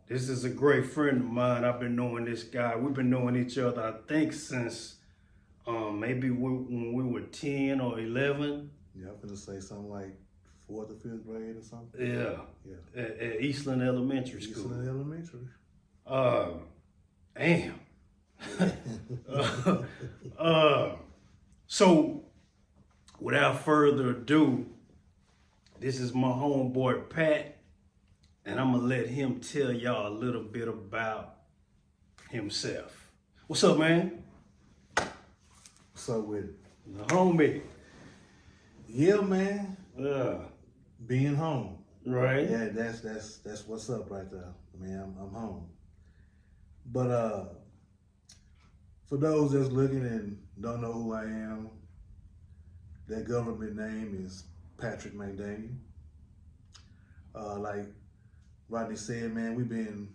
This is a great friend of mine. I've been knowing this guy. We've been knowing each other, I think, since maybe when we were 10 or 11. Yeah, I'm gonna say something like 4th or 5th grade or something. Yeah. Yeah. At Eastland Elementary School. Eastland Elementary. Damn. So, without further ado, this is my homeboy Pat, and I'm gonna let him tell y'all a little bit about himself. What's up, man? What's up with it? The homie. Yeah, man. Yeah. Being home. Right. Yeah, that's what's up right there. Man, I'm home. But for those that's looking and don't know who I am, that government name is Patrick McDaniel. Like Rodney said, man, we've been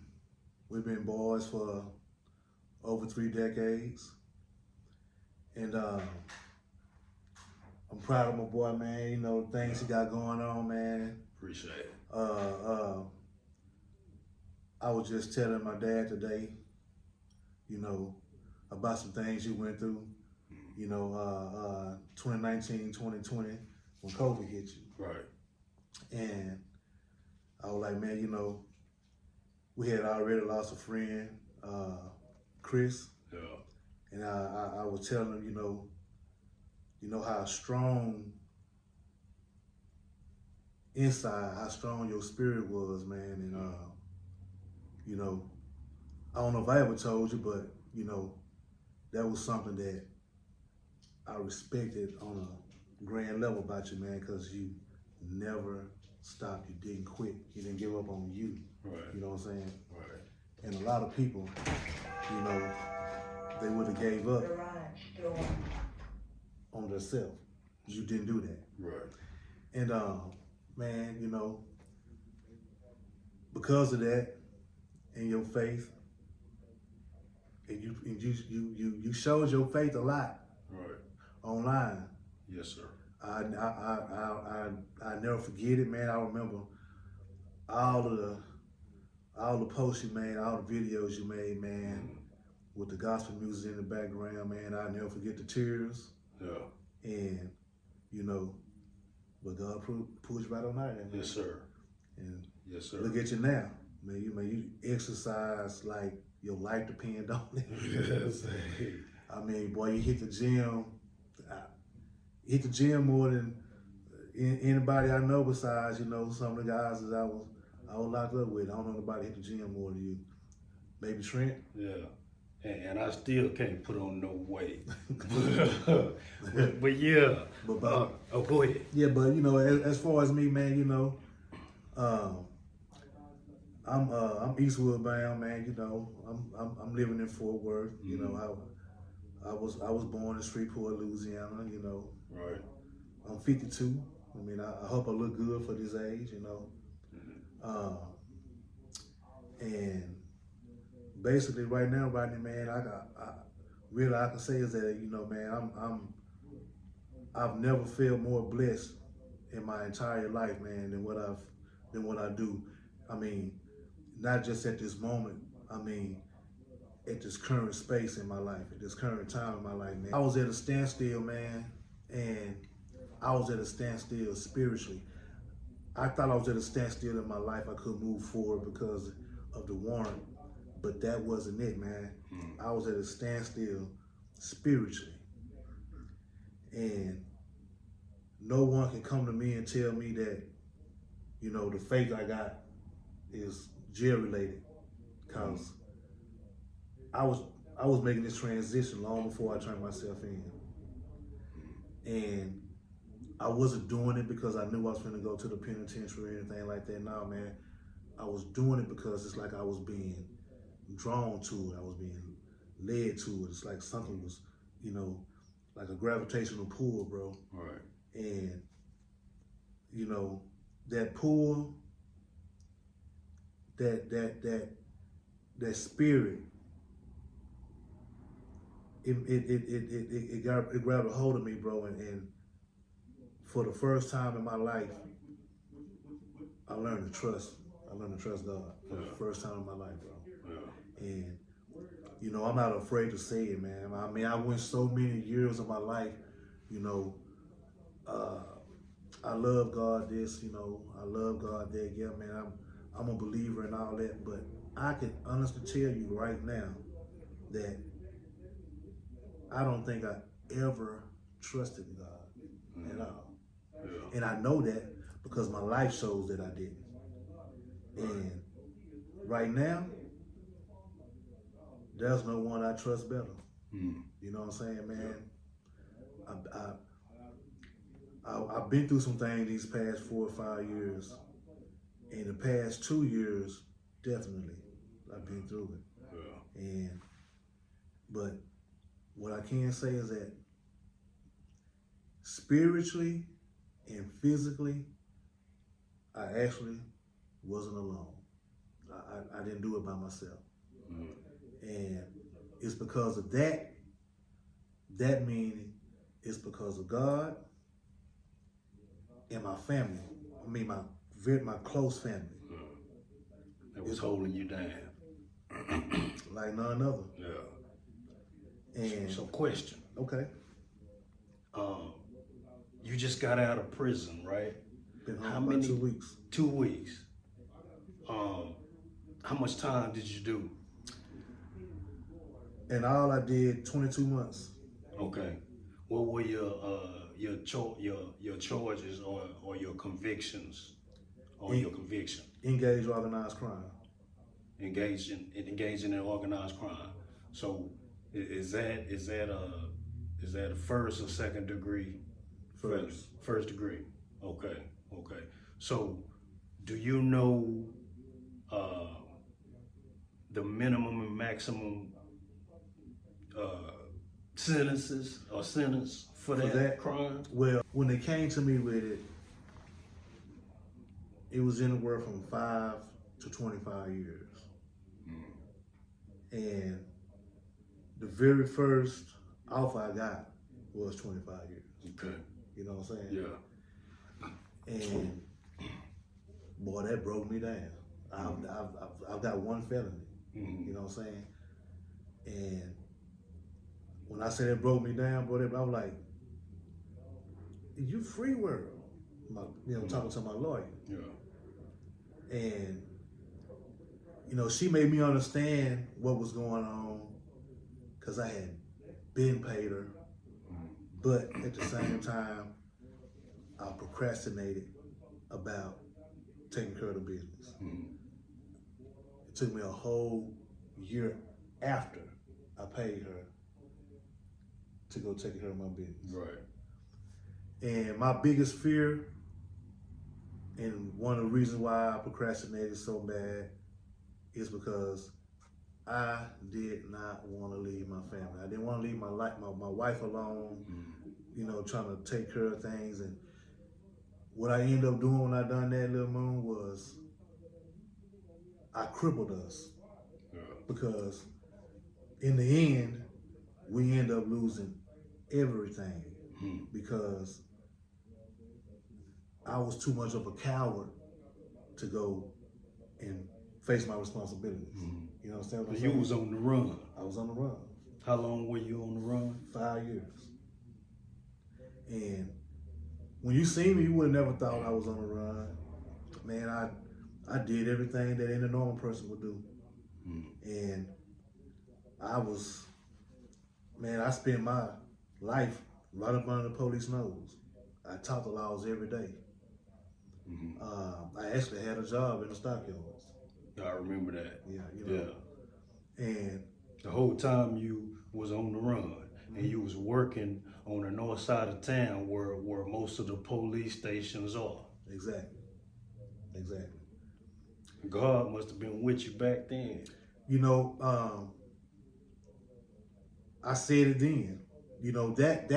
boys for over 3 decades, and I'm proud of my boy, man. You know, the things he got going on, man. Appreciate it. I was just telling my dad today, you know, about some things he went through, you know, 2019, 2020, when COVID hit you. Right. And I was like, man, you know, we had already lost a friend, Chris. Yeah. And I was telling him, you know how strong inside, how strong your spirit was, man. And, you know, I don't know if I ever told you, but, you know, that was something that I respected on a grand level about you, man, because you never stopped. You didn't quit. You didn't give up on you. Right. You know what I'm saying? Right. And a lot of people, you know, they would have gave up on themselves. You didn't do that. Right. And man, you know, because of that and your faith, and you showed your faith a lot. Right. Online. Yes, sir. I never forget it, man. I remember all the posts you made, all the videos you made, man, with the gospel music in the background, man. I never forget the tears. Yeah. And, you know, but God pulled you right on out of that, man. Yes, sir. And yes, sir. look at you now. Man, you exercise like your life depends on it. Yes. I mean, boy, you hit the gym. Hit the gym more than anybody I know besides, you know, some of the guys that I was locked up with. I don't know nobody hit the gym more than you. Maybe Trent. Yeah. And I still can't put on no weight. but yeah. But go ahead. Yeah, but you know, as far as me, man, you know, I'm Eastwood bound, man. You know, I'm living in Fort Worth. Mm-hmm. You know, I was born in Shreveport, Louisiana. You know, right. I'm 52. I mean, I hope I look good for this age. You know, and basically right now, Rodney, man, I can say is that, you know, man, I've never felt more blessed in my entire life, man, than what I do. I mean, not just at this moment. I mean, at this current space in my life, at this current time in my life, man. I was at a standstill, man, and I was at a standstill spiritually. I thought I was at a standstill in my life. I couldn't move forward because of the warrant, but that wasn't it, man. I was at a standstill spiritually. And no one can come to me and tell me that, you know, the faith I got is jail related, because I was making this transition long before I turned myself in. And I wasn't doing it because I knew I was going to go to the penitentiary or anything like that. No, man. I was doing it because it's like I was being drawn to it. I was being led to it. It's like something was, you know, like a gravitational pull, bro. Right. And, you know, that pull, that spirit, it grabbed a hold of me, bro, and for the first time in my life, I learned to trust. I learned to trust God for the first time in my life, bro. Yeah. And you know, I'm not afraid to say it, man. I mean, I went so many years of my life, you know. I love God this, you know. I love God that. Yeah, man. I'm a believer and all that, but I can honestly tell you right now that I don't think I ever trusted God at all. Yeah. And I know that because my life shows that I didn't. And right now, there's no one I trust better. You know what I'm saying, man? I've been through some things these past 4 or 5 years. In the past 2 years, definitely, I've been through it. Yeah. But what I can say is that spiritually and physically, I actually wasn't alone. I didn't do it by myself. And it's because of that. That meaning it's because of God and my family. I mean, my close family. That was holding you down. Like none other. Yeah. And So question. okay. You just got out of prison, right? Been home How about many? 2 weeks. 2 weeks. How much time did you do? And all I did 22 months. Okay. What were your charges or your convictions or your conviction? Engaged organized crime. Engaging in organized crime. So is that a first or second degree? First. First degree. Okay. So do you know the minimum and maximum sentences or sentence for that crime? Well, when they came to me with it, it was anywhere from 5 to 25 years. And the very first offer I got was 25 years. Okay. You know what I'm saying? Yeah. And boy, that broke me down. I've got one felony. You know what I'm saying? And when I say that broke me down, bro, I was like, you free world. Talking to my lawyer. Yeah. And, you know, she made me understand what was going on because I had been paid her. But at the same time, I procrastinated about taking care of the business. It took me a whole year after I paid her to go take care of my business. Right. And my biggest fear, and one of the reasons why I procrastinated so bad, is because I did not want to leave my family. I didn't want to leave my wife alone, you know, trying to take care of things. And what I ended up doing when I done that, Lil Moon, was I crippled us. Yeah. Because in the end, we end up losing everything because I was too much of a coward to go and face my responsibilities. You know what I'm saying? You was on the run. I was on the run. How long were you on the run? 5 years. And when you see me, you would have never thought I was on the run. Man, I did everything that any normal person would do. And I spent my life right up under the police nose. I taught the laws every day. I actually had a job in the stockyards. I remember that. Yeah, you know. Yeah. And the whole time you was on the run and you was working on the north side of town where most of the police stations are. Exactly. God must have been with you back then. You know, I said it then. You know, that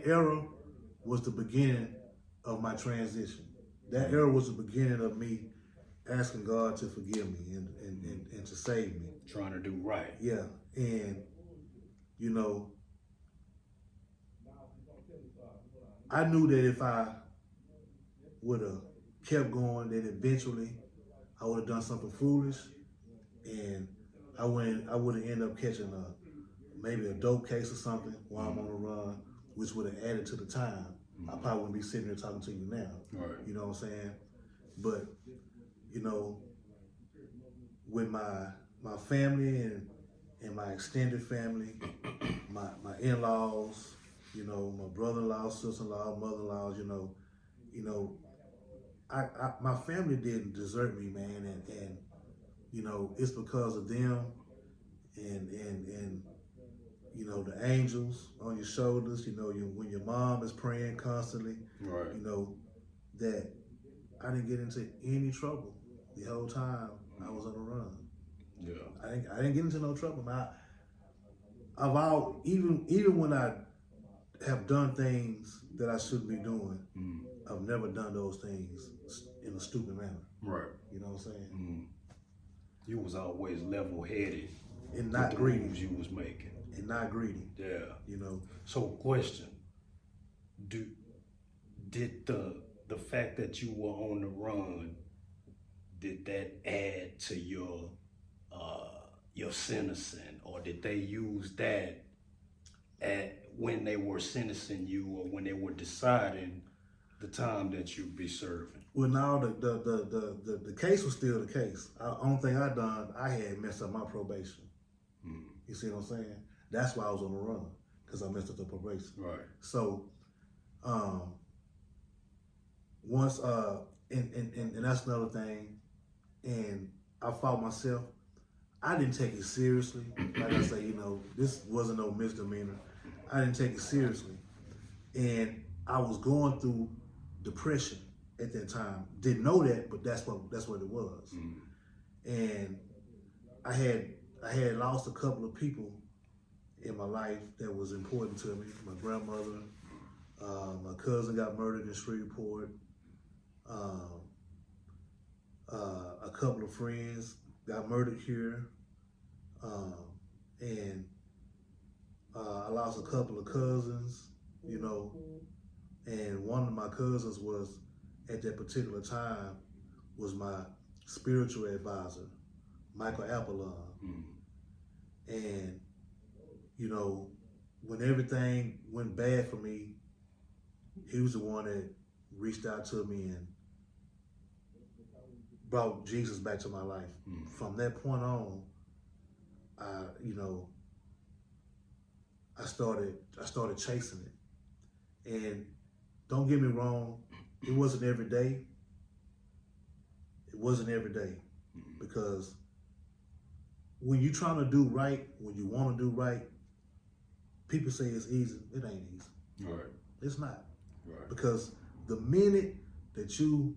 era was the beginning of my transition. That era was the beginning of me asking God to forgive me and to save me. Trying to do right. Yeah. And, you know, I knew that if I would have kept going, that eventually I would have done something foolish, and I would have ended up catching maybe a dope case or something while I'm on the run, which would have added to the time. I probably wouldn't be sitting here talking to you now. Right. You know what I'm saying? But you know, with my family and my extended family, my in-laws, you know, my brother-in-law, sister-in-law, mother-in-laws, you know, my family didn't desert me, man, and you know, it's because of them and you know, the angels on your shoulders, you know, when your mom is praying constantly, Right. you know, that I didn't get into any trouble the whole time I was on the run. Yeah. I didn't get into no trouble, man. Even when I have done things that I shouldn't be doing, I've never done those things in a stupid manner. Right. You know what I'm saying? You was always level-headed And with not the greedy. moves you was making. And not greedy. Yeah. You know. So, question: did the fact that you were on the run, did that add to your sentencing, or did they use that when they were sentencing you, or when they were deciding the time that you'd be serving? Well, no, the case was still the case. Only thing I done, I had messed up my probation. You see what I'm saying? That's why I was on the run, because I messed up the probation. Right. So, once and that's another thing. And I fought myself. I didn't take it seriously. Like I say, you know, this wasn't no misdemeanor. I didn't take it seriously, and I was going through depression at that time. Didn't know that, but that's what it was. And I had lost a couple of people in my life that was important to me. My grandmother, my cousin got murdered in Shreveport. A couple of friends got murdered here, and I lost a couple of cousins, you know, and one of my cousins was, at that particular time, was my spiritual advisor, Michael Appleton. And, you know, when everything went bad for me, he was the one that reached out to me and brought Jesus back to my life. From that point on, you know, I started chasing it. And don't get me wrong, it wasn't every day. It wasn't every day, because when you're trying to do right, when you want to do right, people say it's easy. It ain't easy. Right. It's not. Right. Because the minute that you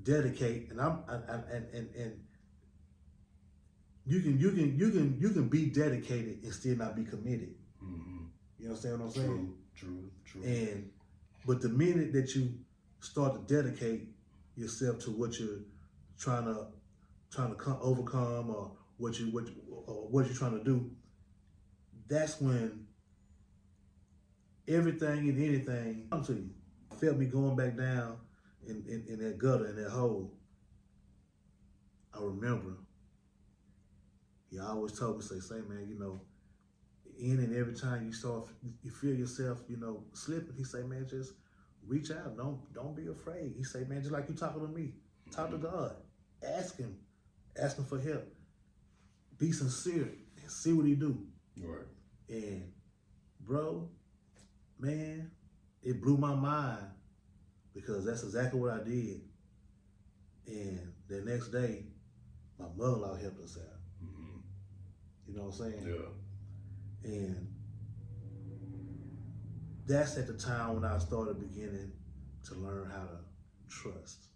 dedicate, and you can be dedicated and still not be committed. You understand what I'm saying? True. But the minute that you start to dedicate yourself to what you're trying to overcome, or what you're trying to do, that's when everything and anything comes to you. Felt me going back down in that gutter, in that hole. I remember he always told me, say, man, you know, in and every time you feel yourself, you know, slipping, he say, man, just reach out. Don't be afraid. He say, man, just like you talking to me, talk to God. Ask him for help. Be sincere and see what he do. Right. And bro, man, it blew my mind, because that's exactly what I did. And the next day, my mother-in-law helped us out. You know what I'm saying? Yeah. And that's at the time when I started beginning to learn how to trust.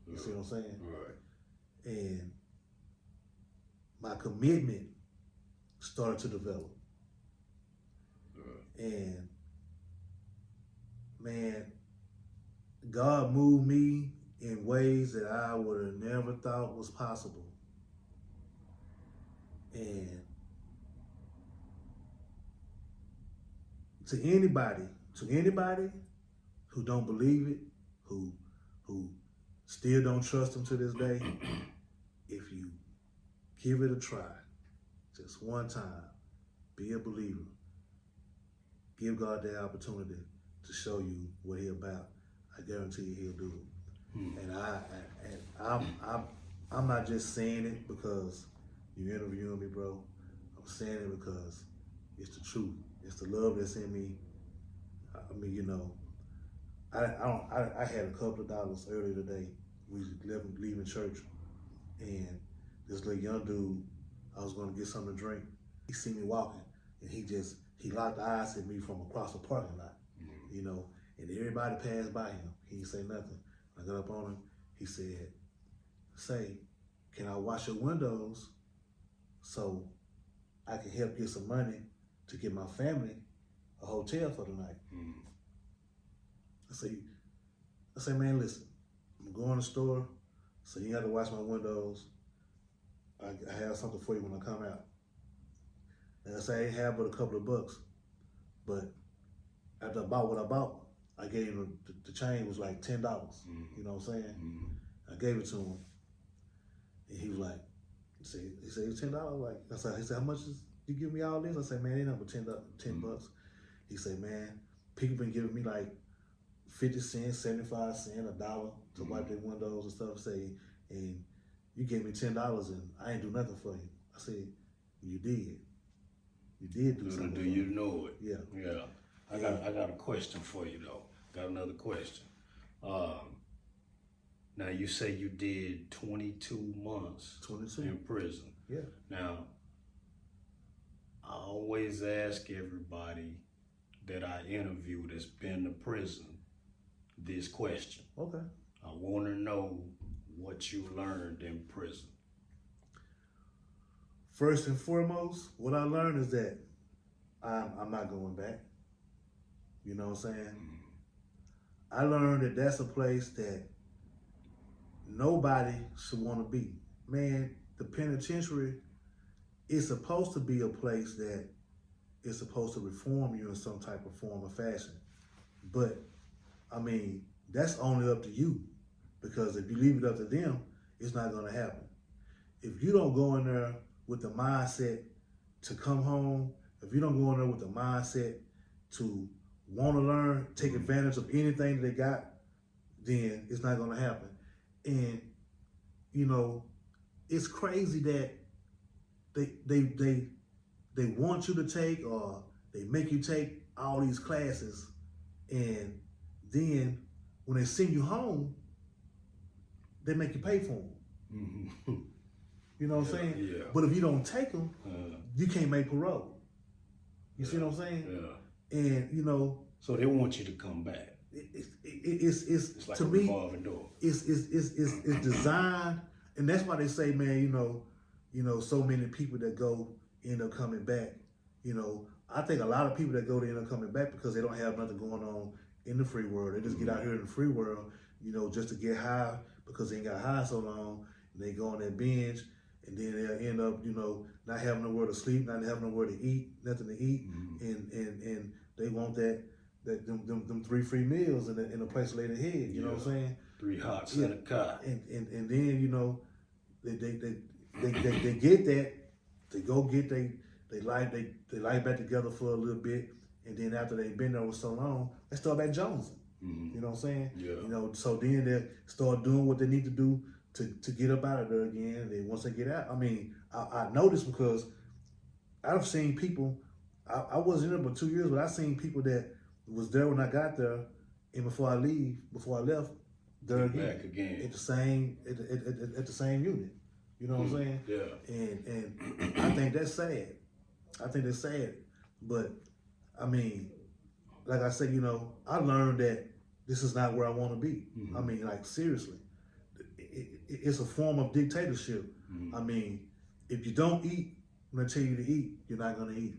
You see what I'm saying? Right. And my commitment started to develop. Right. And man, God moved me in ways that I would have never thought was possible. And to anybody who don't believe it, who still don't trust him to this day, if you give it a try, just one time, be a believer, give God that opportunity to show you what He about, I guarantee you He'll do it. And I'm not just saying it because you're interviewing me, bro. I'm saying it because it's the truth. It's the love that's in me. I mean, you know, I had a couple of dollars earlier today. We was leaving church, and this little young dude, I was gonna get something to drink. He seen me walking, and he locked eyes at me from across the parking lot, you know, and everybody passed by him. He didn't say nothing. I got up on him. He said, "Say, can I wash your windows so I can help get some money to get my family a hotel for the night?" I say, man, listen, I'm going to the store, so you got to wash my windows. I have something for you when I come out. And I say, I ain't have but a couple of bucks, but after I bought what I bought, I gave him the chain was like $10. You know what I'm saying? I gave it to him, and he was like, he said it was $10. Like he said, how much is you give me all this? I said, man, ain't nothing but $10 bucks. He said, man, people been giving me like 50 cents, 75 cents, $1 to wipe their windows and stuff. Say, and you gave me $10 and I ain't do nothing for you. I said, you did. You did do something. Do you know it? Yeah. Yeah. I got a question for you though. Got another question. Now you say you did 22 months 22 in prison. Yeah. Now, I always ask everybody that I interview that's been to prison this question. Okay. I want to know what you learned in prison. First and foremost, what I learned is that I'm not going back. You know what I'm saying? I learned that that's a place that nobody should want to be. Man, the penitentiary is supposed to be a place that is supposed to reform you in some type of form or fashion. But, I mean, that's only up to you. Because if you leave it up to them, it's not going to happen. If you don't go in there with the mindset to come home, if you don't go in there with the mindset to want to learn, take advantage of anything that they got, then it's not going to happen. And, you know, it's crazy that they want you to take, or they make you take all these classes, and then when they send you home, they make you pay for them. You know what I'm saying? Yeah. But if you don't take them, you can't make parole. You see what I'm saying? Yeah. And you know, so they want you to come back. It's like to a me, revolving door. It's designed, and that's why they say, man, you know, so many people that go end up coming back. You know, I think a lot of people that go to end up coming back because they don't have nothing going on in the free world. They just get out here in the free world, you know, just to get high because they ain't got high so long. And they go on that binge, and then they'll end up, you know, not having nowhere to sleep, not having nowhere to eat, nothing to eat, and they want them 3 free meals in a place to lay their head. You know what I'm saying? 3 hots in a car. And then, you know, they get that, they go get they life back together for a little bit, and then after they've been there for so long, they start back jonesing. You know what I'm saying? Yeah. You know, so then they start doing what they need to do to get up out of there again. And then once they get out, I mean, I noticed because I've seen people. I wasn't in there but 2 years, but I've seen people that was there when I got there, and before I left, there again at the same at the same unit. You know what I'm saying? Yeah. And I think that's sad. I think that's sad. But I mean, like I said, you know, I learned that this is not where I want to be. I mean, like seriously, it's a form of dictatorship. I mean, if you don't eat when I tell you to eat, you're not going to eat.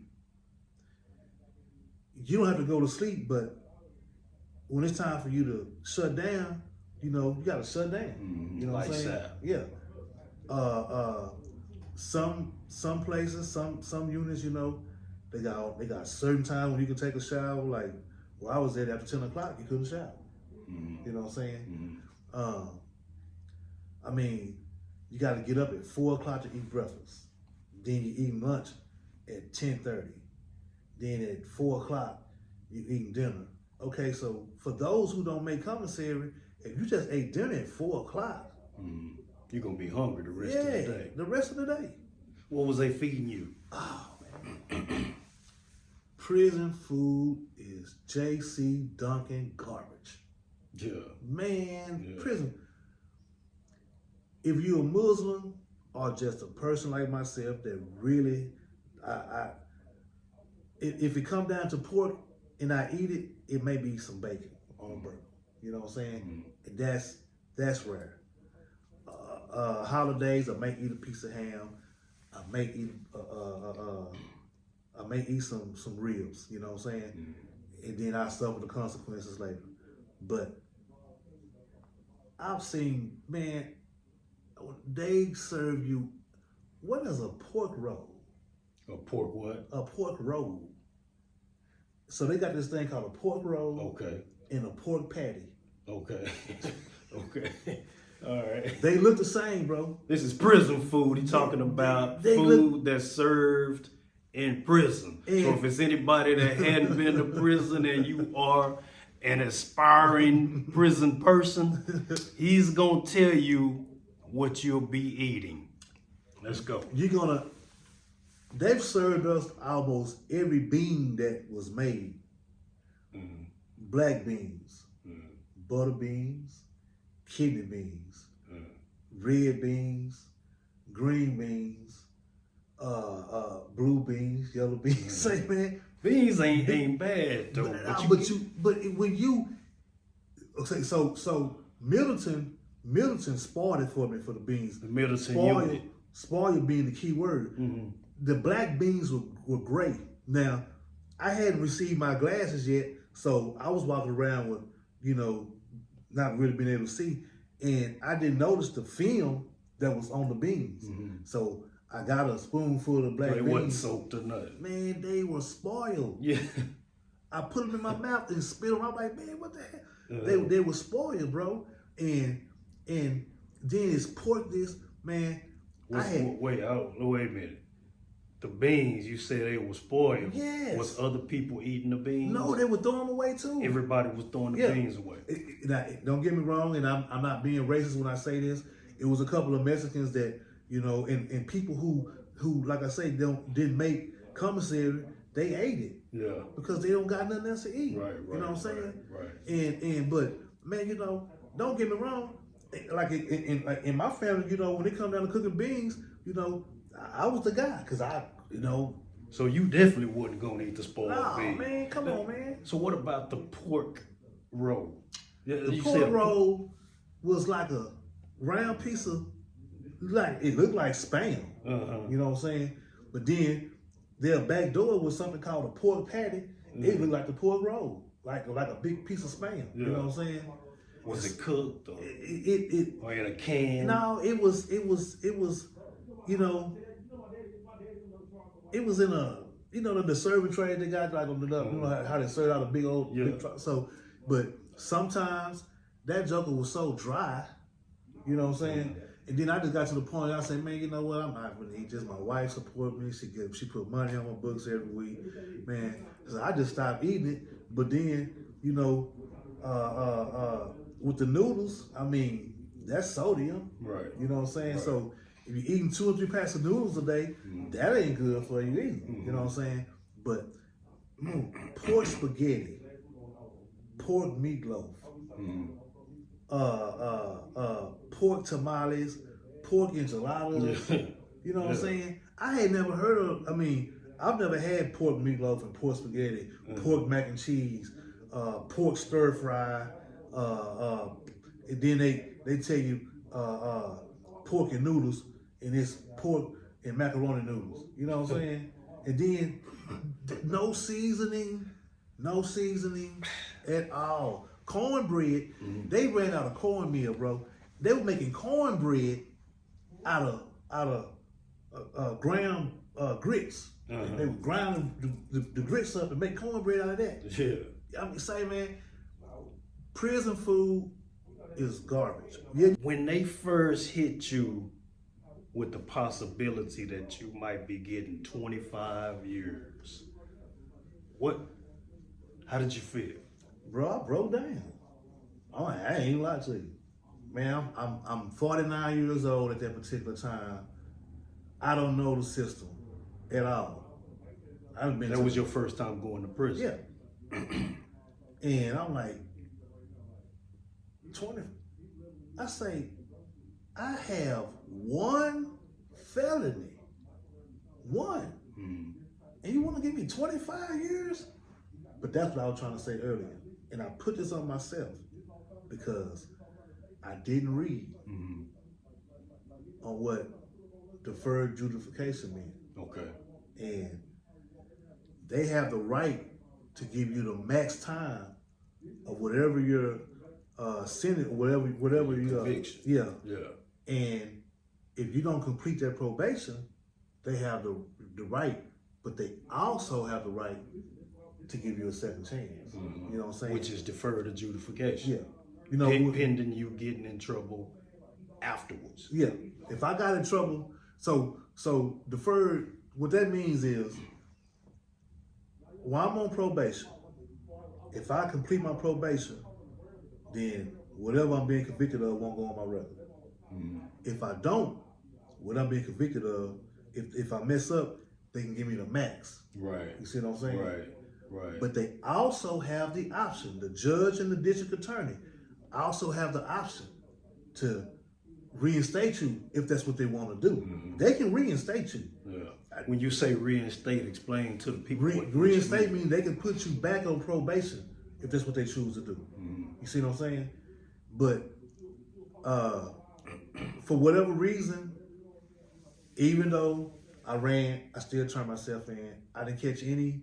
You don't have to go to sleep, but when it's time for you to shut down, you know, you got to shut down. You know what I'm saying? Yeah. Some places, some units, you know, they got a certain time when you can take a shower. Like where I was at after 10 o'clock, you couldn't shower. You know what I'm saying? I mean, you got to get up at 4 o'clock to eat breakfast. Then you eat lunch at 10:30. Then at 4 o'clock, you eating dinner. Okay, so for those who don't make commissary, if you just ate dinner at 4 o'clock, you're going to be hungry the rest of the day. The rest of the day. What was they feeding you? Oh, man. Prison food is J.C. Duncan garbage. Yeah. Man, prison. If you're a Muslim or just a person like myself that really, if it come down to pork and I eat it, it may be some bacon on a burger. You know what I'm saying? That's rare. Holidays, I may eat a piece of ham. I may eat some ribs. You know what I'm saying? And then I suffer the consequences later. But I've seen, man, they serve you. What is a pork roll? A pork what? A pork roll. So they got this thing called a pork roll. Okay. And a pork patty. Okay. Okay. All right. They look the same, bro. This is prison food. He's talking about food that's served in prison. So if it's anybody that hadn't been to prison and you are an aspiring prison person, he's going to tell you what you'll be eating. Let's go. They've served us almost every bean that was made. Black beans, butter beans, kidney beans, red beans, green beans, blue beans, yellow beans. Say, man, beans ain't bad though. So Middleton spoiled it for me for the beans. The Middleton unit. Spoiled being the key word. The black beans were great. Now, I hadn't received my glasses yet, so I was walking around with, not really being able to see, and I didn't notice the film that was on the beans. So I got a spoonful of black beans. They wasn't soaked or nothing. Man, they were spoiled. Yeah. I put them in my mouth and spit them. I'm like, man, what the hell? They were spoiled, bro. And then it's pork this, man. Wait a minute. The beans, you said they were spoiled. Yes. Was other people eating the beans? No, they were throwing them away too. Everybody was throwing the beans away. Now, don't get me wrong, and I'm not being racist when I say this. It was a couple of Mexicans that, and people who like I say, didn't make commissary, they ate it. Yeah. Because they don't got nothing else to eat. Right. You know what I'm saying? Right. But man, don't get me wrong. Like in my family, when it come down to cooking beans, I was the guy because So you definitely wasn't gonna eat the spoiled beans. Man, come on, man. So what about the pork roll? The pork roll was like a round piece of, it looked like Spam. You know what I'm saying? But then their back door was something called a pork patty. It looked like the pork roll, like a big piece of Spam. You know what I'm saying? Was it cooked or or in a can? No, it was it was in a the serving tray they got like on the how they serve out a big big truck. So, but sometimes that joker was so dry, you know what I'm saying? And then I just got to the point I said, man, you know what? I'm not gonna eat this. My wife support me. She put money on my books every week, man. So I just stopped eating it. But then with the noodles, I mean, that's sodium. Right. You know what I'm saying? Right. So if you're eating 2 or 3 packs of noodles a day, that ain't good for you either. You know what I'm saying? But pork spaghetti, pork meatloaf, pork tamales, pork enchiladas. You know what I'm saying? I had never heard of, I've never had pork meatloaf and pork spaghetti, pork mac and cheese, pork stir fry, and then they tell you pork and noodles, and it's pork and macaroni noodles. You know what I'm saying? And then no seasoning at all. Cornbread, they ran out of cornmeal, bro. They were making cornbread out of ground grits. They were grinding the grits up and make cornbread out of that. Yeah. Say, man, prison food is garbage. Yeah, When they first hit you with the possibility that you might be getting 25 years, how did you feel? bro, I broke down. I ain't lie to you, man. I'm 49 years old at that particular time. I don't know the system at all. I've been. That was your first time going to prison. Yeah. And I'm like, 20. I say, I have one felony. One. Mm. And you want to give me 25 years? But that's what I was trying to say earlier. And I put this on myself because I didn't read on what deferred adjudication meant. Okay. And they have the right to give you the max time of whatever your sentence, whatever your conviction. Yeah. Yeah. And if you don't complete that probation, they have the right, but they also have the right to give you a second chance. Mm-hmm. You know what I'm saying? Which is deferred adjudication. Yeah. You know, pending you getting in trouble afterwards. Yeah. If I got in trouble, so deferred, what that means is while I'm on probation, if I complete my probation, then whatever I'm being convicted of won't go on my record. Mm-hmm. If I don't, what I'm being convicted of, if I mess up, they can give me the max. Right. You see what I'm saying? Right. But they also have the option, the judge and the district attorney also have the option to reinstate you if that's what they want to do. Mm-hmm. They can reinstate you. Yeah. When you say reinstate, explain to the people. Reinstate means they can put you back on probation if that's what they choose to do. Mm-hmm. You see what I'm saying? But for whatever reason, even though I ran, I still turned myself in. I didn't catch any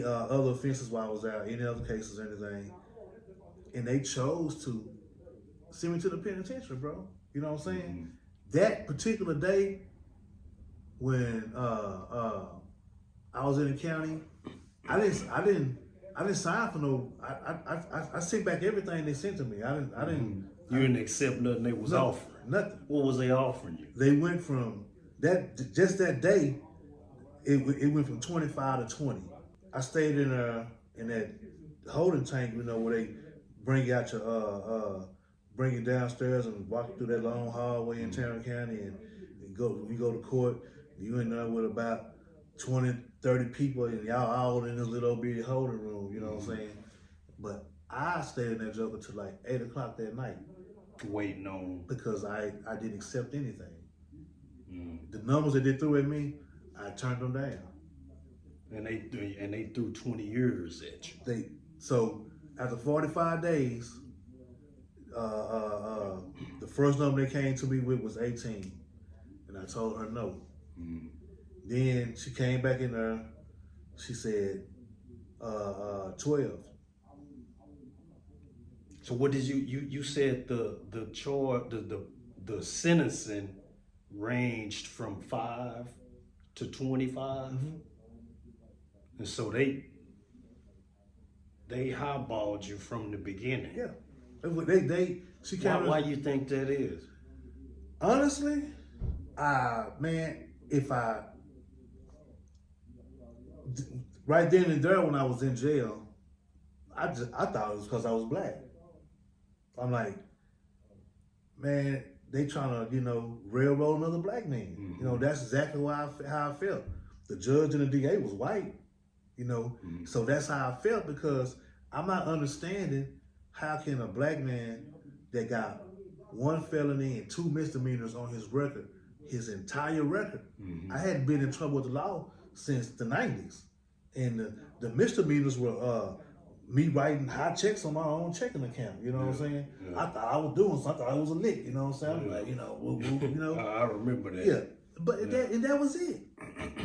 other offenses while I was out, any other cases or anything. And they chose to send me to the penitentiary, bro. You know what I'm saying? Mm-hmm. That particular day when I was in the county, I didn't sign for no. I sent back everything they sent to me. I didn't. You didn't accept nothing they was offering. Nothing. What was they offering you? They went from that day. It went from 25 to 20. I stayed in that holding tank, you know, where they bring you out your bring you downstairs and walk you through that long hallway in Tarrant County, and you go to court. You in there with about 20, 30 people, and y'all all in this little bitty holding room. You know what I'm saying? But I stayed in that joker till like 8 o'clock that night, waiting on, because I didn't accept anything. The numbers that they threw at me, I turned them down. And they threw 20 years at you. So after 45 days, the first number they came to me with was 18, and I told her no. Then she came back in there. She said 12. So what did you said the sentencing ranged from 5 to 25, and so they highballed you from the beginning. Yeah, she came. Why you think that is? Honestly, man, right then and there when I was in jail, I thought it was because I was black. I'm like, man, they trying to, railroad another black man. That's exactly how I felt. The judge and the DA was white, so that's how I felt, because I'm not understanding how can a black man that got 1 felony and 2 misdemeanors on his record, his entire record. I hadn't been in trouble with the law since the 90s. And the misdemeanors were me writing high checks on my own checking account. You know what I'm saying? Yeah. I thought I was doing something. I thought I was a lick. You know what I'm saying? Like, I remember that. Yeah. But that was it.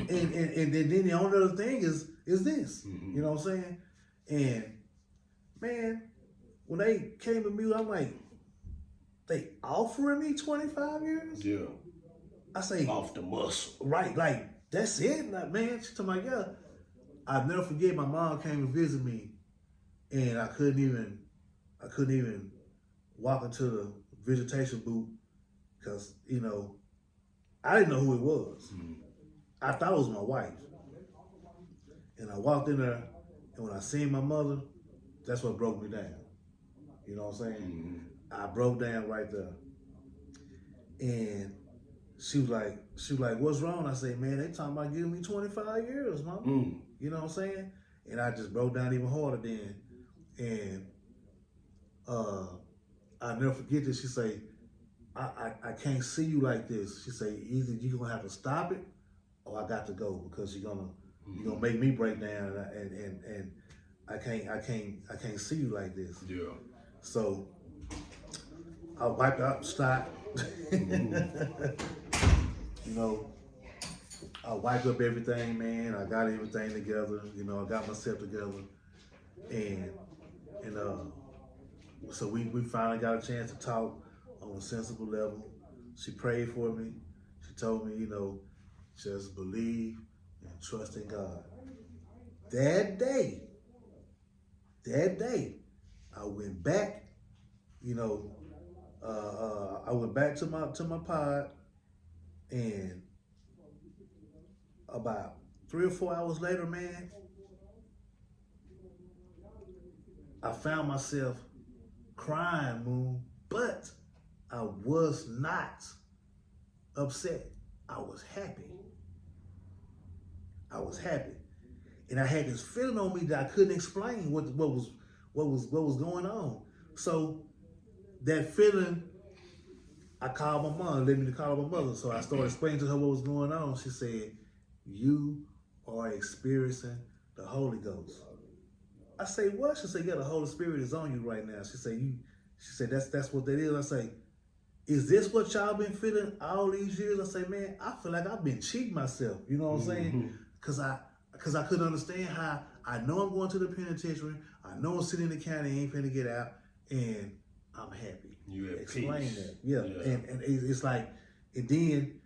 And then the only other thing is this. You know what I'm saying? And man, when they came to me, I'm like, they offering me 25 years? Yeah. I say, off the muscle. Right, like, that's it? Like, man, she told me, yeah. I'll never forget, my mom came to visit me, and I couldn't even walking to the visitation booth because, I didn't know who it was. I thought it was my wife. And I walked in there, and when I seen my mother, that's what broke me down. You know what I'm saying? I broke down right there. And she was like, what's wrong? I said, man, they talking about giving me 25 years, mama. You know what I'm saying? And I just broke down even harder then. And I'll never forget this. She say, I can't see you like this. She say, either you're gonna have to stop it or I got to go because you're gonna make me break down and I can't see you like this. Yeah. So I wiped up, stopped. I wiped up everything, man. I got everything together. I got myself together, and so we finally got a chance to talk on a sensible level. She prayed for me. She told me, just believe and trust in God. That day, I went back. I went back to my pod, and about 3 or 4 hours later, man, I found myself crying, Moon, but I was not upset. I was happy. And I had this feeling on me that I couldn't explain what was going on. So that feeling, I called my mom, let me to call my mother. So I started explaining to her what was going on. She said, you are experiencing the Holy Ghost. I say, what? She said, yeah, the Holy Spirit is on you right now. She said, that's what that is. I say, is this what y'all been feeling all these years? I say, man, I feel like I've been cheating myself. You know what I'm saying? Because I couldn't understand how I know I'm going to the penitentiary. I know I'm sitting in the county, ain't finna get out, and I'm happy. You at Explain peace. that. Yeah. And it's like, and then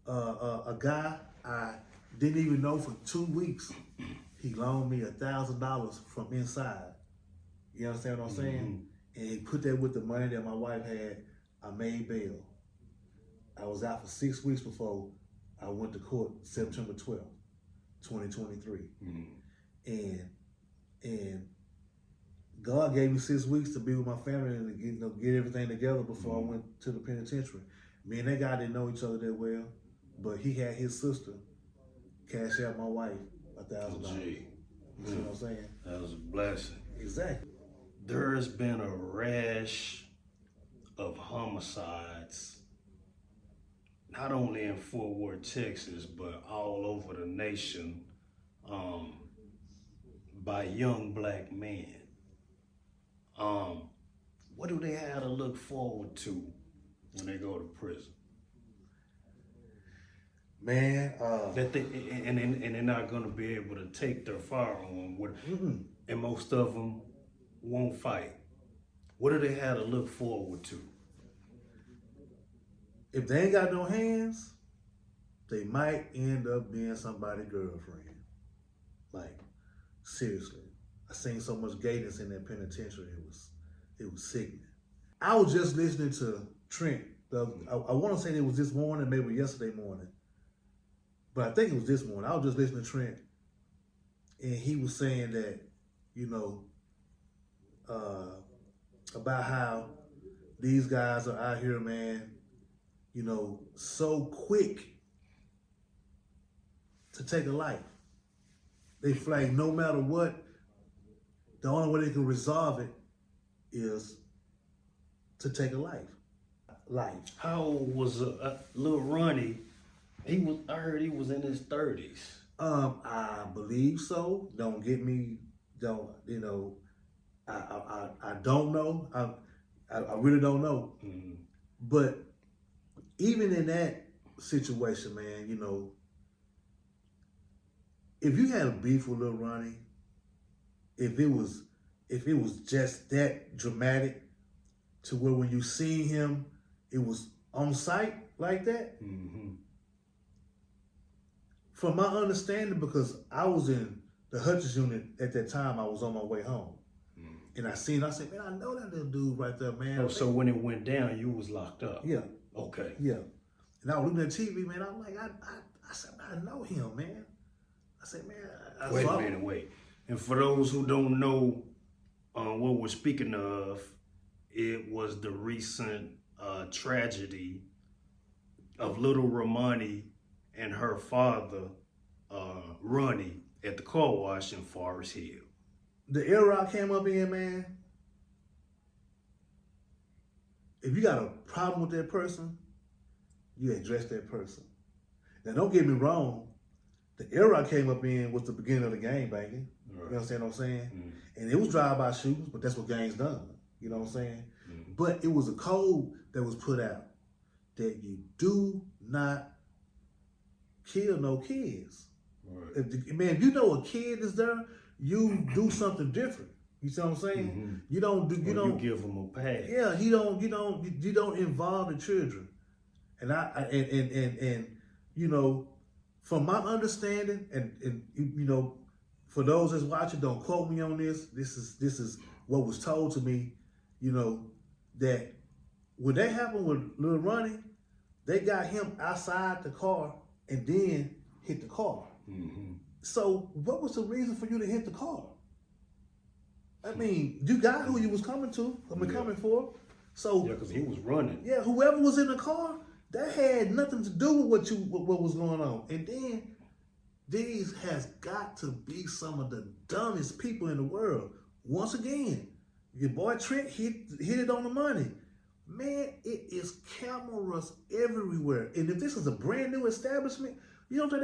a guy I didn't even know for 2 weeks, he loaned me $1,000 from inside. You understand what I'm saying? And he put that with the money that my wife had. I made bail. I was out for 6 weeks before I went to court September 12th, 2023. And God gave me 6 weeks to be with my family and to get everything together before I went to the penitentiary. Me and that guy didn't know each other that well, but he had his sister cash out my wife $1,000. You see what I'm saying? That was a blessing. Exactly. There's been a rash of homicides, not only in Fort Worth, Texas, but all over the nation, by young black men. What do they have to look forward to when they go to prison? Man, That they and they're not gonna be able to take their firearm with, and most of them won't fight. What do they have to look forward to? if they ain't got no hands, they might end up being somebody's girlfriend. Like, seriously. I seen so much gayness in that penitentiary, it was sickening. I was just listening to Trent. I want to say it was this morning, maybe yesterday morning. But I think it was this morning. I was just listening to Trent, and he was saying that, about how these guys are out here, man, so quick to take a life. They flag no matter what. The only way they can resolve it is to take a life. How old was little Ronnie? I heard he was in his 30s. I believe so. Don't get me. I don't know. I really don't know. But even in that situation, man, if you had a beef with Lil Ronnie, if it was just that dramatic to where when you seen him, it was on sight like that. From my understanding, because I was in the Hutchins unit at that time, I was on my way home. And I said, man, I know that little dude right there, man. Oh, so when it went down, you was locked up. Yeah. Okay. Yeah. And I was looking at TV, man. I'm like, I said, I know him, man. I said, man, Wait a minute, wait. And for those who don't know what we're speaking of, it was the recent tragedy of little Ramani and her father, Ronnie, at the car wash in Forest Hill. The era I came up in, man, if you got a problem with that person, you address that person. Now, don't get me wrong. The era I came up in was the beginning of the game banging. Right. You understand what I'm saying? Mm-hmm. And it was drive-by shootings, but that's what gangs done. You know what I'm saying? Mm-hmm. But it was a code that was put out that you do not kill no kids. Right. If you know a kid is there, you do something different. You see what I'm saying? Mm-hmm. You don't give them a pass. Yeah, you don't involve the children. And you know, from my understanding, and you know, for those that's watching, don't quote me on this. This is what was told to me. You know, that when that happened with Lil Ronnie, they got him outside the car and then hit the car. Mm-hmm. So what was the reason for you to hit the car? I mean, you got who you was coming for. So yeah, because he was running. Yeah, whoever was in the car, that had nothing to do with what was going on. And then these has got to be some of the dumbest people in the world. Once again, your boy Trent hit it on the money. Man, it is cameras everywhere. And if this is a brand new establishment, you don't think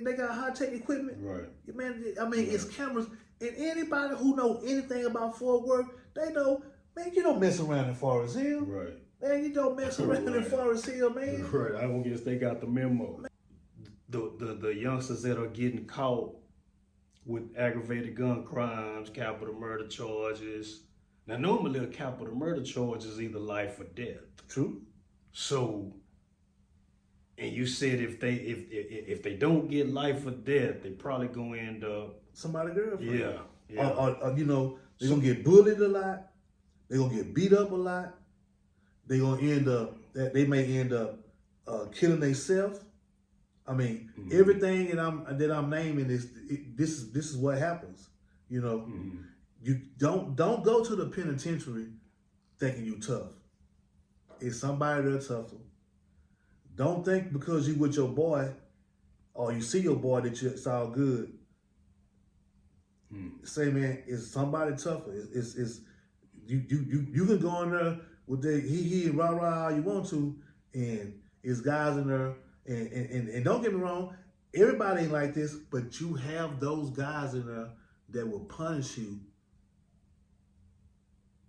they got high tech equipment? Right. Man, I mean, it's cameras. And anybody who know anything about Fort Worth, they know, man, you don't mess around in Forest Hill. Right. Man, you don't mess around in Forest Hill, man. Right. I don't guess they got the memo. The youngsters that are getting caught with aggravated gun crimes, capital murder charges. Now, normally a capital murder charge is either life or death. True. So, and you said if they don't get life or death, they probably gonna end up somebody's girlfriend. Yeah. Or you know, they're gonna get bullied a lot. They're gonna get beat up a lot. They may end up killing themselves. I mean, mm-hmm. Everything that I'm naming this is what happens. You know, mm-hmm. You don't go to the penitentiary thinking you tough. It's somebody that's tougher. Don't think because you with your boy or you see your boy that it's all good. Say, man, it's somebody tougher. It's you can go in there with the he and rah all you want to, and it's guys in there, and don't get me wrong, everybody ain't like this, but you have those guys in there that will punish you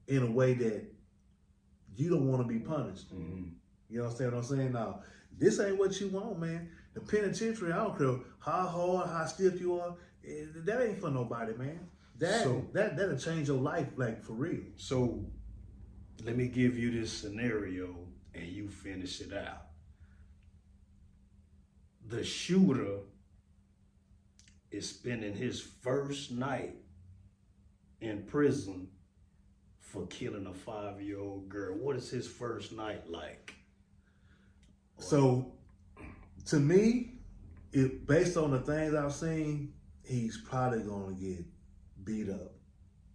in a way that you don't want to be punished. Mm-hmm. You understand what I'm saying? Now, this ain't what you want, man. The penitentiary, I don't care how hard, how stiff you are, that ain't for nobody, man. That'll change your life, like, for real. So, let me give you this scenario, and you finish it out. The shooter is spending his first night in prison for killing a 5-year-old girl. What is his first night like? So, to me, based on the things I've seen, he's probably going to get beat up.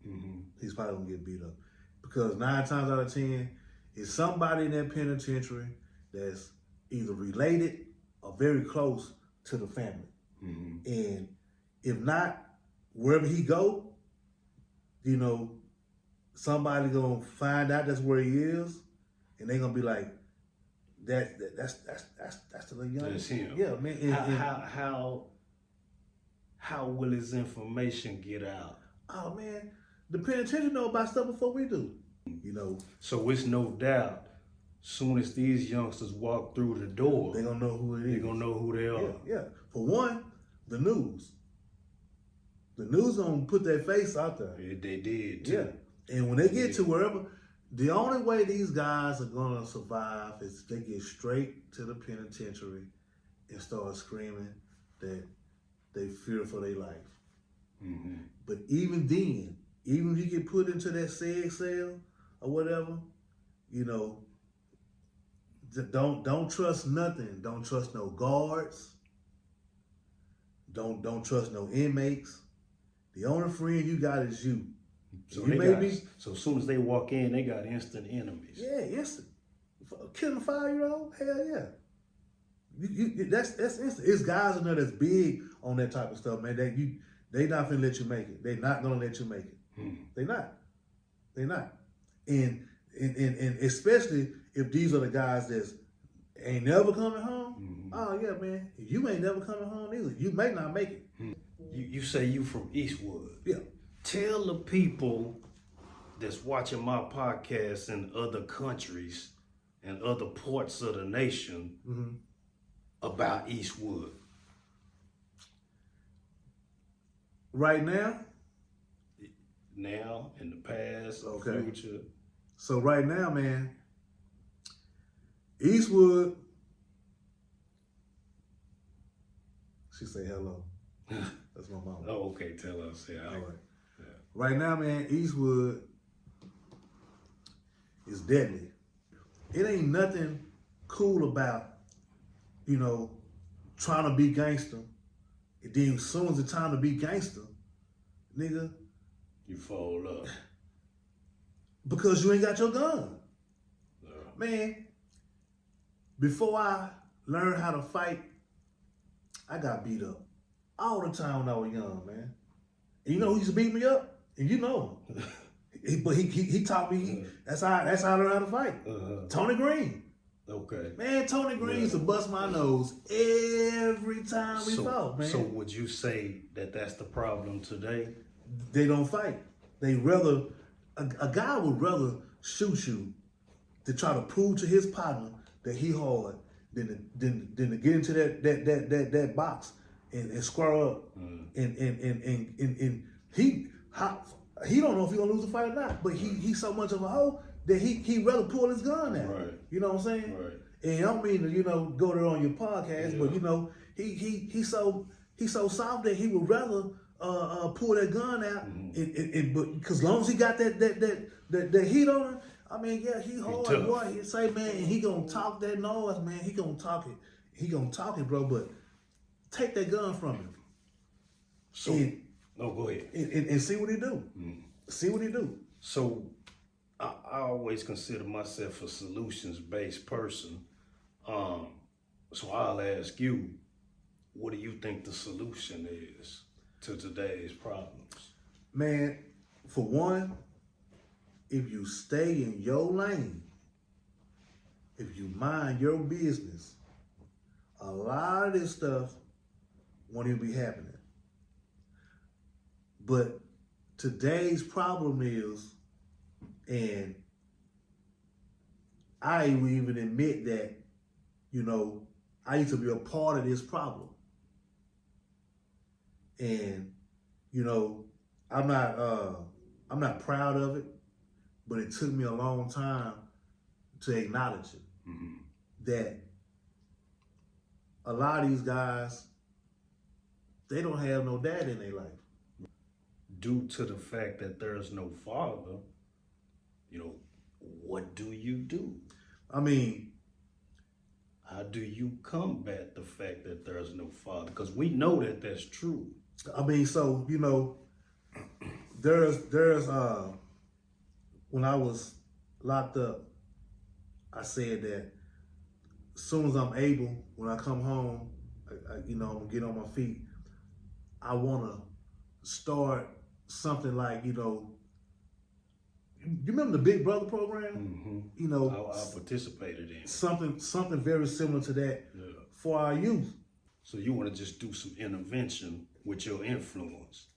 Mm-hmm. He's probably going to get beat up. Because 9 times out of 10, it's somebody in that penitentiary that's either related or very close to the family. Mm-hmm. And if not, wherever he go, you know, somebody going to find out that's where he is, and they're going to be like, that's the little young. That's him. Yeah, man. How will his information get out? Oh man, the penitentiary know about stuff before we do. You know. So it's no doubt, soon as these youngsters walk through the door, they're gonna know who it is. They're gonna know who they are. Yeah. For one, the news. The news gonna put their face out there. Yeah, they did too. Yeah. And when they get to wherever, the only way these guys are gonna survive is if they get straight to the penitentiary and start screaming that they fear for their life. Mm-hmm. But even then, even if you get put into that seg cell or whatever, you know, don't trust nothing. Don't trust no guards. Don't trust no inmates. The only friend you got is you. So you may be, so as soon as they walk in, they got instant enemies. yeah, instant. Killing a 5-year-old, hell yeah. That's instant. It's guys in there that's big on that type of stuff, man. They not finna let you make it. They not gonna let you make it. They not. They not. And especially if these are the guys that's ain't never coming home. Oh yeah, man. You ain't never coming home either. You may not make it. You say you from Eastwood. Yeah. Tell the people that's watching my podcast in other countries and other parts of the nation about Eastwood. Right now, in the past, okay. future. So right now, man, Eastwood. She say hello. That's my mama. Oh, okay. Tell us. Yeah. All right. Yeah. Right now, man, Eastwood is deadly. It ain't nothing cool about, you know, trying to be gangster. And then as soon as it's time to be gangster, nigga, You fold up. because you ain't got your gun. Man, before I learned how to fight, I got beat up all the time when I was young, man. And you know who used to beat me up? And you know him. But he taught me, that's how I learned how to fight. Tony Green. Okay. Man, Tony Green used to bust my nose every time we fought, man. So would you say that that's the problem today? They don't fight. They rather, a guy would rather shoot you to try to prove to his partner that he hard than to get into that box and square up. And he don't know if he gonna lose the fight or not, but he's so much of a hoe that he rather pull his gun out. Right. You know what I'm saying? Right. And I don't mean to, go there on your podcast, but he's so soft that he would rather pull that gun out, but because long as he got that heat on him, I mean, yeah, he hard, boy. He say, man, and he gonna talk that noise, man. He gonna talk it. He gonna talk it, bro. But take that gun from him. So, no, go ahead. And see what he do. See what he do. So, I always consider myself a solutions-based person. So I'll ask you, what do you think the solution is to today's problems? Man, for one, if you stay in your lane, if you mind your business, a lot of this stuff won't even be happening. But today's problem is, and I will even admit that, I used to be a part of this problem. And, I'm not proud of it, but it took me a long time to acknowledge it. That a lot of these guys, they don't have no dad in their life. Due to the fact that there's no father, what do you do? I mean, how do you combat the fact that there's no father? Because we know that that's true. I mean, so, there's when I was locked up, I said that as soon as I'm able, when I come home, I'm gonna get on my feet. I wanna start something like, you remember the Big Brother program? I participated in it. Something very similar to that for our youth. So you want to just do some intervention with your influence.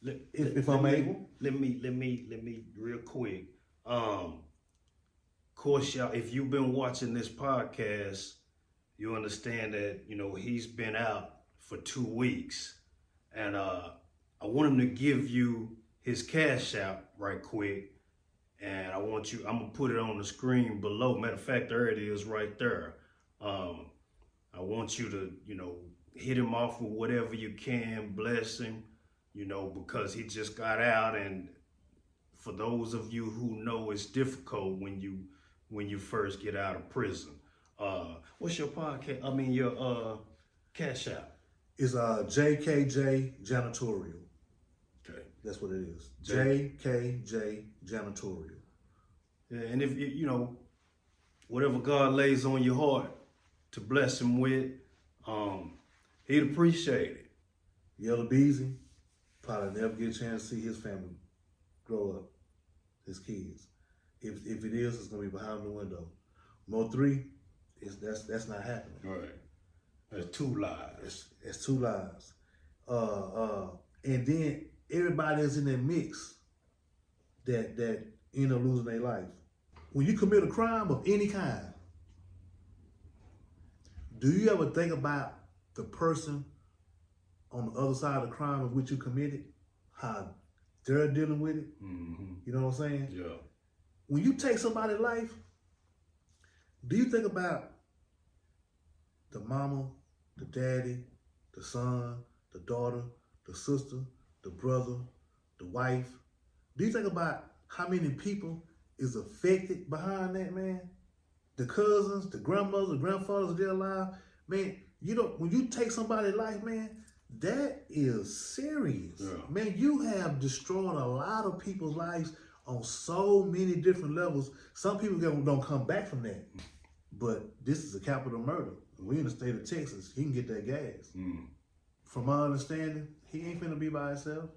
If I'm able. Let me real quick. Of course, y'all, if you've been watching this podcast, you understand that, he's been out for 2 weeks. And I want him to give you his cash out right quick. And I'm gonna put it on the screen below. Matter of fact, there it is right there. I want you to, hit him off with whatever you can, bless him, because he just got out and for those of you who know it's difficult when you first get out of prison. What's your podcast? I mean your cash app. It's JKJ Janitorial. Okay. That's what it is. JKJ Janitorial. Yeah, and if whatever God lays on your heart to bless him with, he'd appreciate it. Yellow Beezy probably never get a chance to see his family grow up, his kids. If it is, it's gonna be behind the window. Mo 3, that's not happening. Right. That's 2 lives. It's 2 lives. And then everybody is in that mix that end up losing their life. When you commit a crime of any kind, do you ever think about the person on the other side of the crime of which you committed, how they're dealing with it? Mm-hmm. You know what I'm saying? Yeah. When you take somebody's life, do you think about the mama, the daddy, the son, the daughter, the sister, the brother, the wife? Do you think about how many people is affected behind that, man? The cousins, the grandmothers, the grandfathers, they're alive. Man, when you take somebody's life, man, that is serious. Yeah. Man, you have destroyed a lot of people's lives on so many different levels. Some people don't come back from that. But this is a capital murder. We in the state of Texas, he can get that gas. Mm. From my understanding, he ain't finna be by himself.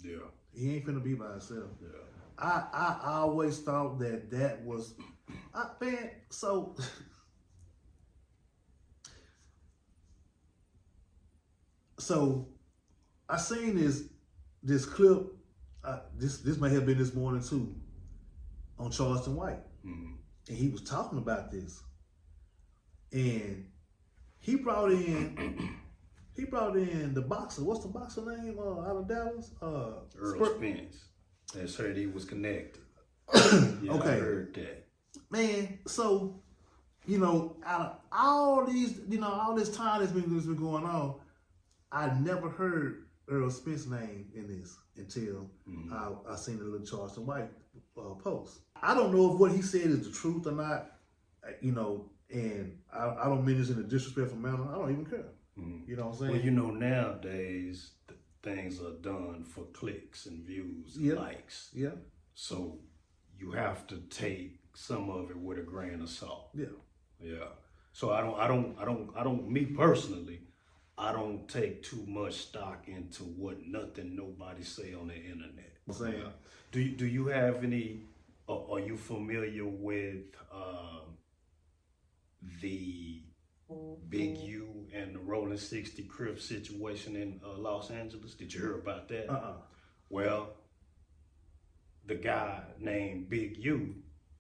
Yeah. He ain't finna be by himself. Yeah. I always thought that was, man, so I seen this clip, this may have been this morning too, on Charleston White. Mm-hmm. And he was talking about this. And he brought in the boxer. What's the boxer name out of Dallas? Earl Spence. That's heard he was connected. Yeah, okay. I heard that. Man, so, out of all these, all this time that's been going on, I never heard Earl Spence's name in this until I seen the little Charleston White post. I don't know if what he said is the truth or not, and I don't mean this in a disrespectful manner. I don't even care. Mm-hmm. You know what I'm saying? Well, nowadays things are done for clicks and views and likes. Yeah. So you have to take some of it with a grain of salt. Yeah. Yeah. So I don't. Me personally, I don't take too much stock into nothing nobody say on the internet. I'm saying. Do you have any? Are you familiar with the Big U and the Rolling 60 Crip situation in Los Angeles? Did you hear about that? Well, the guy named Big U,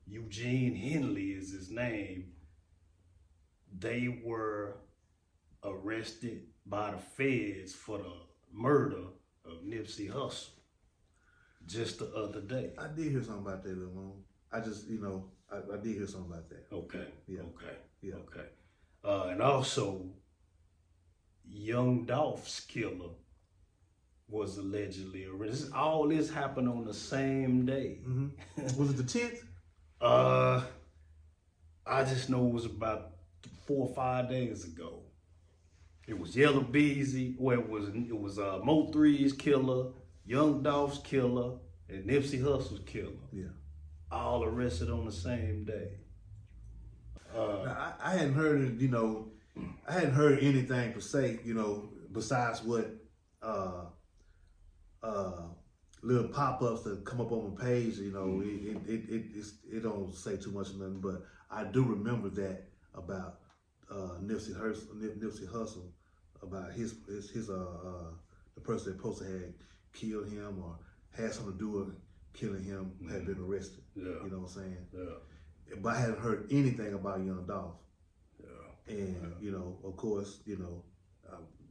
Eugene Henley is his name, they were arrested by the feds for the murder of Nipsey Hussle just the other day. I did hear something about that, Lamone. I just, I did hear something about that. Okay. Yeah. Okay. Yeah. Okay. And also, Young Dolph's killer was allegedly arrested. All this happened on the same day. Mm-hmm. Was it the 10th? I just know it was about 4 or 5 days ago. It was Yellow Beezy, where it was Mo 3's killer, Young Dolph's killer, and Nipsey Hussle's killer. Yeah. All arrested on the same day. Now, I hadn't heard it, I hadn't heard anything per se, besides what little pop-ups that come up on my page, it don't say too much of nothing, but I do remember that about Nipsey Hussle, about his the person that supposed to have killed him or had something to do with killing him had been arrested. Yeah. You know what I'm saying? Yeah. But I hadn't heard anything about Young Dolph. Yeah. And, of course,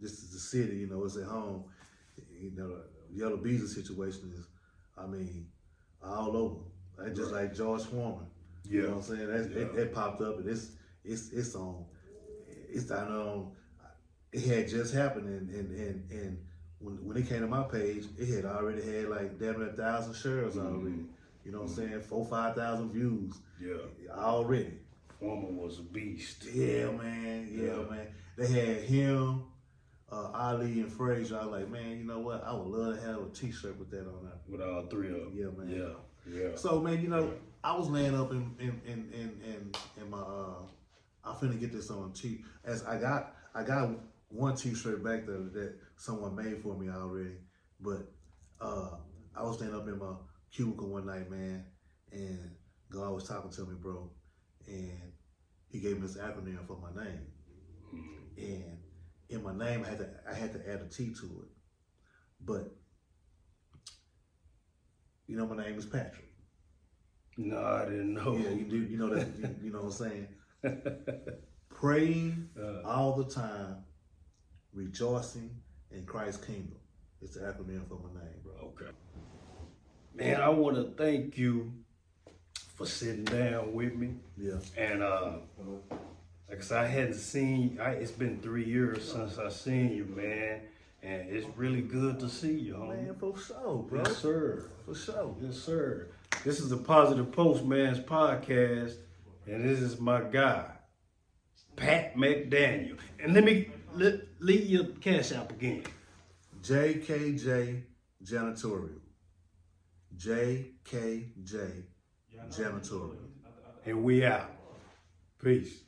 this is the city, it's at home. The Yellow Beezy situation is, all over. Just like George Foreman. Yeah. You know what I'm saying? That popped up and it's on, it had just happened and when it came to my page, it had already had like damn near 1,000 shares already. You know what I'm saying? 4,000-5,000 views. Yeah. Already. Former was a beast. Yeah, man. Yeah, man. They had him, Ali, and Frazier. I was like, man, you know what? I would love to have a T-shirt with that on there. With all three of them. Yeah, man. Yeah. So, man, you know, I was laying up in my I'm finna get this on cheap. As I got one T-shirt back there that someone made for me already, but I was laying up in my cubicle one night, man, and God was talking to me, bro, and He gave me this acronym for my name, and in my name I had to add a T to it, but you know my name is Patrick. No, I didn't know. Yeah, you do. You know that. You know what I'm saying. Praying all the time, rejoicing in Christ's kingdom. It's the acronym for my name, bro. Okay. Man, I want to thank you for sitting down with me. Yeah. And like I said, I hadn't seen. It's been 3 years since I seen you, man. And it's really good to see you, homie. Man, for sure, bro. Yes, sir. For sure. Yes, sir. This is the Positive Postman's podcast, and this is my guy, Pat McDaniel. And let me leave your cash app again. JKJ Janitorial. JKJ Janitorial. And we out. Peace.